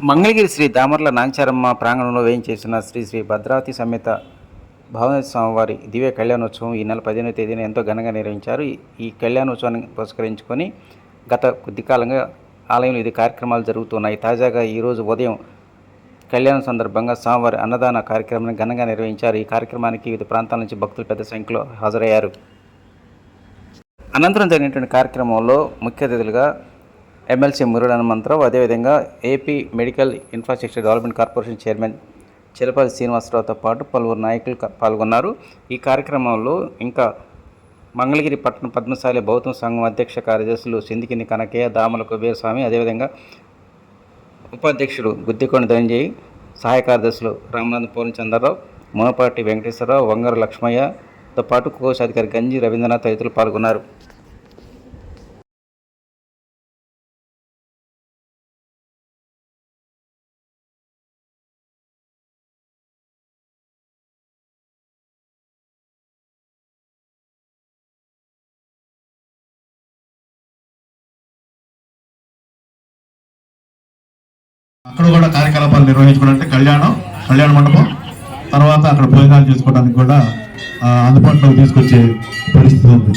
మంగళగిరి శ్రీ దామర్ల నాంచారమ్మ ప్రాంగణంలో వేయించేసిన శ్రీ శ్రీ భద్రావతి సమేత భావనాథ స్వామివారి దివ్య కళ్యాణోత్సవం ఈ నెల 15వ తేదీన ఎంతో ఘనంగా నిర్వహించారు. ఈ కళ్యాణోత్సవాన్ని పురస్కరించుకొని గత కొద్ది కాలంగా ఆలయంలో ఇది కార్యక్రమాలు జరుగుతున్నాయి. తాజాగా ఈరోజు ఉదయం కళ్యాణం సందర్భంగా స్వామివారి అన్నదాన కార్యక్రమాన్ని ఘనంగా నిర్వహించారు. ఈ కార్యక్రమానికి వివిధ ప్రాంతాల నుంచి భక్తులు పెద్ద సంఖ్యలో హాజరయ్యారు. అనంతరం జరిగినటువంటి కార్యక్రమంలో ముఖ్య అతిథులుగా ఎమ్మెల్సీ మురళీ హనుమంతరావు, అదేవిధంగా AP medical infrastructure development corporation chairman Chilapalli శ్రీనివాసరావుతో పాటు పలువురు నాయకులు పాల్గొన్నారు. ఈ కార్యక్రమంలో ఇంకా మంగళగిరి పట్టణ పద్మశాలి బౌద్ధ సంఘం అధ్యక్ష కార్యదర్శులు సిందికిని కనకయ్య, దామల కుబేరస్వామి, అదేవిధంగా ఉపాధ్యక్షుడు గుద్దికొండ ధనంజయ్, సహాయ కార్యదర్శులు రామనాథ్ పూర్ణచంద్రరావు, మునపాటి వెంకటేశ్వరరావు, వంగర లక్ష్మయ్యతో పాటు కోశాధికారి గంజి రవీంద్రనాథ్ తదితరులు పాల్గొన్నారు. అక్కడ కూడా కార్యకలాపాలు నిర్వహించుకోవడానికి కళ్యాణ మండపం, తర్వాత అక్కడ భోజనాలు చేసుకోవడానికి కూడా అందుబాటులోకి తీసుకొచ్చే పరిస్థితి ఉంది.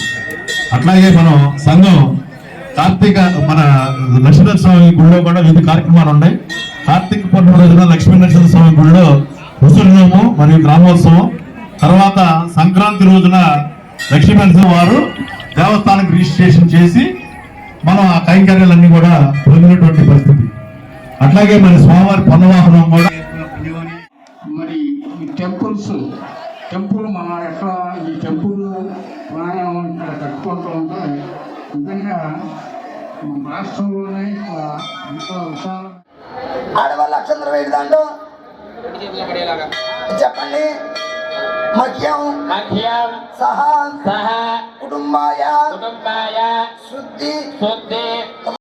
అట్లాగే మనం సంఘం మన లక్ష్మీనరసింహ స్వామి గుడిలో కూడా వివిధ కార్యక్రమాలు ఉన్నాయి. కార్తీక పౌర్ణమి రోజున లక్ష్మీనరసింహ స్వామి గుడిలో ముసలినోము మరియు గ్రామోత్సవం, తర్వాత సంక్రాంతి రోజున లక్ష్మీనరసింహ వారు దేవస్థానానికి రిజిస్ట్రేషన్ చేసి మనం ఆ కైంకర్యాలన్నీ కూడా పొందినటువంటి పరిస్థితి. అట్లాగే మరి స్వామివారి పన్నవాహనం కూడా మరి ఈ టెంపుల్ మన ఎట్లా ఈ టెంపుల్ మనం ఇక్కడ కట్టుకుంటూ ఉంటే నిజంగా మన రాష్ట్రంలోనే ఎంతో విశాల ఆడవాళ్ళ అక్షంతర వేడి దాంట్లో చెప్పండి. మఖ్యం సహా కుటుంబాయ శుద్ధి